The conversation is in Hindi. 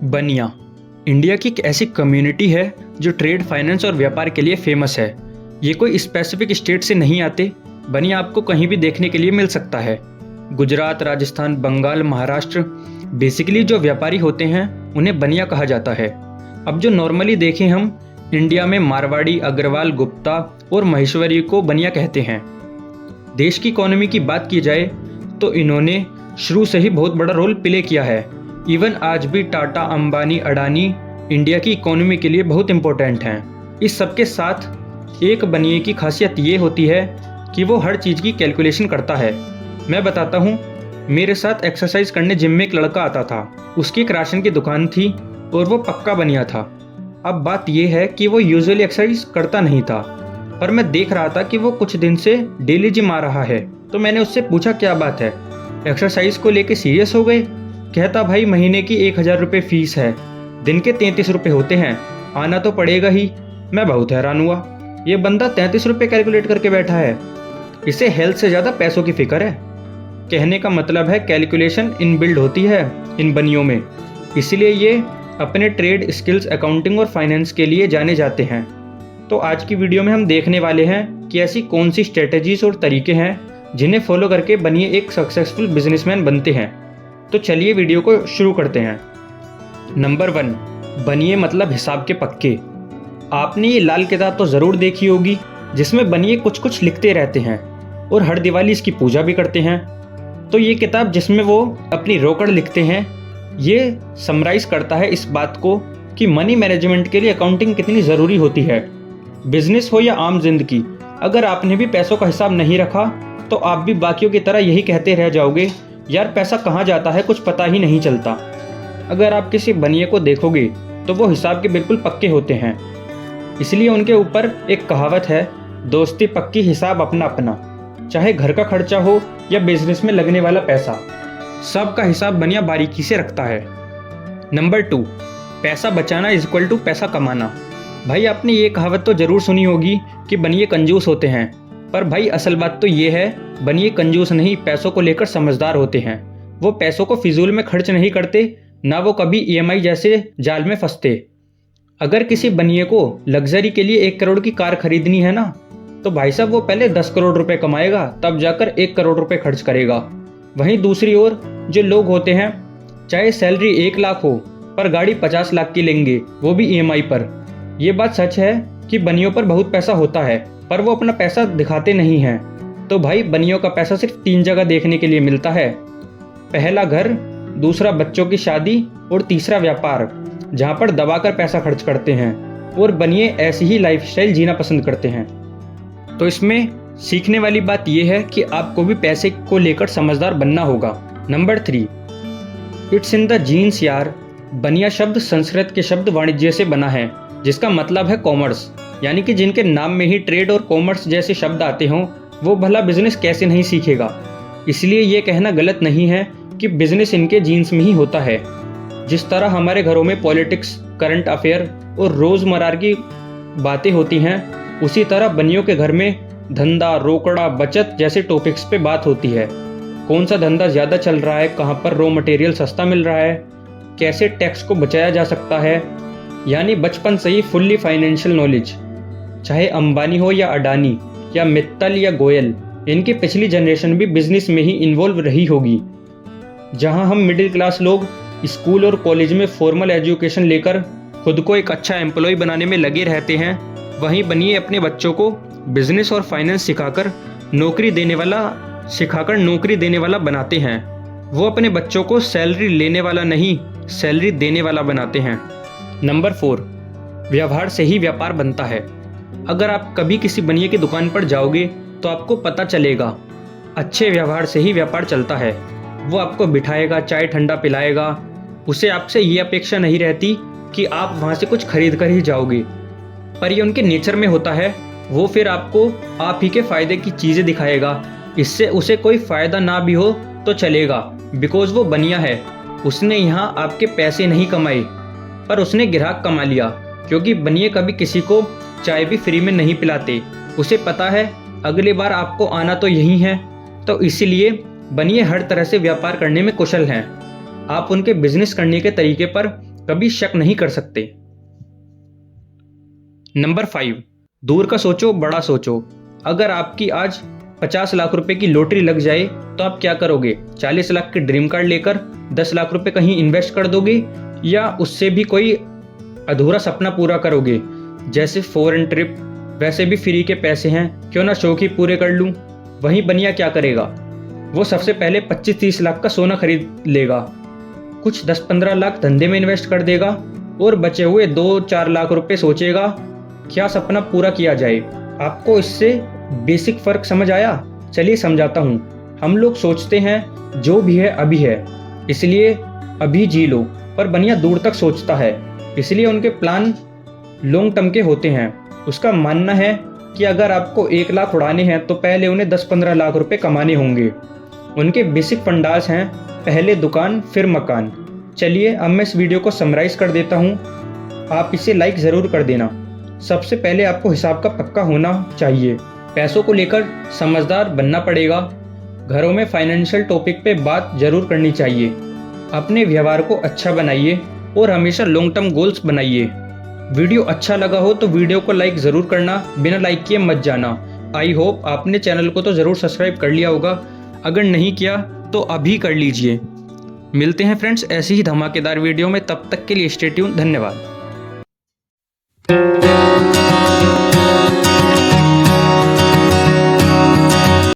बनिया इंडिया की एक ऐसी कम्युनिटी है जो ट्रेड, फाइनेंस और व्यापार के लिए फेमस है। ये कोई स्पेसिफिक स्टेट से नहीं आते। बनिया आपको कहीं भी देखने के लिए मिल सकता है। गुजरात, राजस्थान, बंगाल, महाराष्ट्र। बेसिकली जो व्यापारी होते हैं उन्हें बनिया कहा जाता है। अब जो नॉर्मली देखें हम इंडिया में मारवाड़ी, अग्रवाल, गुप्ता और महेश्वरी को बनिया कहते हैं। देश की इकोनॉमी की बात की जाए तो इन्होंने शुरू से ही बहुत बड़ा रोल प्ले किया है। इवन आज भी टाटा, अंबानी, अडानी इंडिया की इकोनॉमी के लिए बहुत इंपॉर्टेंट हैं। इस सब के साथ एक बनिए की खासियत ये होती है कि वो हर चीज़ की कैलकुलेशन करता है। मैं बताता हूँ, मेरे साथ एक्सरसाइज करने जिम में एक लड़का आता था। उसकी एक राशन की दुकान थी और वो पक्का बनिया था। अब बात यह है कि वो यूजुअली एक्सरसाइज करता नहीं था, पर मैं देख रहा था कि वो कुछ दिन से डेली जिम आ रहा है। तो मैंने उससे पूछा क्या बात है, एक्सरसाइज को लेके सीरियस हो गए? कहता भाई महीने की 1000 रुपये फीस है, दिन के 33 रुपये होते हैं, आना तो पड़ेगा ही। मैं बहुत हैरान हुआ, ये बंदा 33 रुपये कैलकुलेट करके बैठा है। इसे हेल्थ से ज़्यादा पैसों की फिक्र है। कहने का मतलब है कैलकुलेशन इनबिल्ड होती है इन बनियों में, इसीलिए ये अपने ट्रेड स्किल्स, अकाउंटिंग और फाइनेंस के लिए जाने जाते हैं। तो आज की वीडियो में हम देखने वाले हैं कि ऐसी कौन सी स्ट्रेटजीज और तरीके हैं जिन्हें फॉलो करके बनिए एक सक्सेसफुल बिजनेसमैन बनते हैं। तो चलिए वीडियो को शुरू करते हैं। नंबर 1, बनिए मतलब हिसाब के पक्के। आपने ये लाल किताब तो ज़रूर देखी होगी जिसमें बनिए कुछ कुछ लिखते रहते हैं और हर दिवाली इसकी पूजा भी करते हैं। तो ये किताब जिसमें वो अपनी रोकड़ लिखते हैं, ये समराइज करता है इस बात को कि मनी मैनेजमेंट के लिए अकाउंटिंग कितनी ज़रूरी होती है। बिजनेस हो या आम जिंदगी, अगर आपने भी पैसों का हिसाब नहीं रखा तो आप भी बाकियों की तरह यही कहते रह जाओगे, यार पैसा कहाँ जाता है कुछ पता ही नहीं चलता। अगर आप किसी बनिए को देखोगे तो वो हिसाब के बिल्कुल पक्के होते हैं। इसलिए उनके ऊपर एक कहावत है, दोस्ती पक्की, हिसाब अपना अपना। चाहे घर का खर्चा हो या बिजनेस में लगने वाला पैसा, सबका हिसाब बनिया बारीकी से रखता है। नंबर 2, पैसा बचाना इज इक्वल टू पैसा कमाना। भाई आपने ये कहावत तो ज़रूर सुनी होगी कि बनिए कंजूस होते हैं, पर भाई असल बात तो ये है, बनिए कंजूस नहीं, पैसों को लेकर समझदार होते हैं। वो पैसों को फिजूल में खर्च नहीं करते, ना वो कभी ईएमआई जैसे जाल में फंसते। अगर किसी बनिए को लग्जरी के लिए 1 करोड़ की कार खरीदनी है ना, तो भाई साहब वो पहले 10 करोड़ रुपए कमाएगा, तब जाकर 1 करोड़ रुपए खर्च करेगा। वहीं दूसरी ओर जो लोग होते हैं, चाहे सैलरी 1 लाख हो पर गाड़ी 50 लाख की लेंगे, वो भी ईएमआई पर। ये बात सच है कि बनियों पर बहुत पैसा होता है, पर वो अपना पैसा दिखाते नहीं हैं। तो भाई बनियों का पैसा सिर्फ 3 जगह देखने के लिए मिलता है। पहला घर, दूसरा बच्चों की शादी और तीसरा व्यापार, जहाँ पर दबाकर पैसा खर्च करते हैं। और बनिए ऐसी ही लाइफस्टाइल जीना पसंद करते हैं। तो इसमें सीखने वाली बात यह है कि आपको भी पैसे को लेकर समझदार बनना होगा। Number 3, it's in the genes यार। बनिया शब्द संस्कृत के शब्द वाणिज्य से बना है, जिसका मतलब है कॉमर्स। यानी कि जिनके नाम में ही ट्रेड और कॉमर्स जैसे शब्द आते हों, वो भला बिजनेस कैसे नहीं सीखेगा। इसलिए ये कहना गलत नहीं है कि बिजनेस इनके जीन्स में ही होता है। जिस तरह हमारे घरों में पॉलिटिक्स, करंट अफेयर और रोज़मर्रा की बातें होती हैं, उसी तरह बनियों के घर में धंधा, रोकड़ा, बचत जैसे टॉपिक्स पे बात होती है। कौन सा धंधा ज़्यादा चल रहा है, कहाँ पर रॉ मटेरियल सस्ता मिल रहा है, कैसे टैक्स को बचाया जा सकता है। यानी बचपन से ही फुल्ली फाइनेंशियल नॉलेज। चाहे अंबानी हो या अडानी या मित्तल या गोयल, इनकी पिछली जनरेशन भी बिजनेस में ही इन्वॉल्व रही होगी। जहां हम मिडिल क्लास लोग स्कूल और कॉलेज में फॉर्मल एजुकेशन लेकर खुद को एक अच्छा एम्प्लॉय बनाने में लगे रहते हैं, वहीं बनिए अपने बच्चों को बिजनेस और फाइनेंस सिखाकर नौकरी देने वाला बनाते हैं। वो अपने बच्चों को सैलरी लेने वाला नहीं, सैलरी देने वाला बनाते हैं। नंबर 4, व्यवहार से ही व्यापार बनता है। अगर आप कभी किसी बनिए की दुकान पर जाओगे तो आपको पता चलेगा, अच्छे व्यवहार से ही व्यापार चलता है। वो आपको बिठाएगा, चाय ठंडा पिलाएगा। उसे आपसे ये अपेक्षा नहीं रहती कि आप वहाँ से कुछ खरीद कर ही जाओगे, पर ये उनके नेचर में होता है। वो फिर आपको आप ही के फ़ायदे की चीज़ें दिखाएगा। इससे उसे कोई फ़ायदा ना भी हो तो चलेगा, बिकॉज वो बनिया है। उसने यहाँ आपके पैसे नहीं कमाए, पर उसने ग्राहक कमा लिया। क्योंकि बनिए कभी किसी को चाय भी फ्री में नहीं पिलाते। उसे पता है अगली बार आपको आना तो यही है। तो इसीलिए बनिए हर तरह से व्यापार करने में कुशल हैं। आप उनके बिजनेस करने के तरीके पर कभी शक नहीं कर सकते। नंबर 5, दूर का सोचो, बड़ा सोचो। अगर आपकी आज 50 लाख रुपए की लॉटरी लग जाए तो आप क्या करोगे? 40 लाख के ड्रीम कार्ड लेकर 10 लाख रुपए कहीं इन्वेस्ट कर दोगे, या उससे भी कोई अधूरा सपना पूरा करोगे? जैसे फॉरेन ट्रिप, वैसे भी फ्री के पैसे हैं, क्यों ना शौक ही पूरे कर लूं। वहीं बनिया क्या करेगा? वो सबसे पहले 25-30 लाख का सोना खरीद लेगा, कुछ 10-15 लाख धंधे में इन्वेस्ट कर देगा और बचे हुए 2-4 लाख रुपए सोचेगा क्या सपना पूरा किया जाए। आपको इससे बेसिक फर्क समझ आया? चलिए समझाता हूँ। हम लोग सोचते हैं जो भी है अभी है, इसलिए अभी जी लो, पर बनिया दूर तक सोचता है, इसलिए उनके प्लान लॉन्ग टर्म के होते हैं। उसका मानना है कि अगर आपको 1 लाख उड़ाने हैं तो पहले उन्हें 10-15 लाख रुपए कमाने होंगे। उनके बेसिक फंडास हैं, पहले दुकान फिर मकान। चलिए अब मैं इस वीडियो को समराइज कर देता हूँ, आप इसे लाइक ज़रूर कर देना। सबसे पहले आपको हिसाब का पक्का होना चाहिए, पैसों को लेकर समझदार बनना पड़ेगा, घरों में फाइनेंशियल टॉपिक पे बात जरूर करनी चाहिए, अपने व्यवहार को अच्छा बनाइए और हमेशा लॉन्ग टर्म गोल्स बनाइए। वीडियो अच्छा लगा हो तो वीडियो को लाइक ज़रूर करना, बिना लाइक किए मत जाना। आई होप आपने चैनल को तो ज़रूर सब्सक्राइब कर लिया होगा, अगर नहीं किया तो अभी कर लीजिए। मिलते हैं फ्रेंड्स ऐसी ही धमाकेदार वीडियो में, तब तक के लिए स्टे ट्यून। धन्यवाद।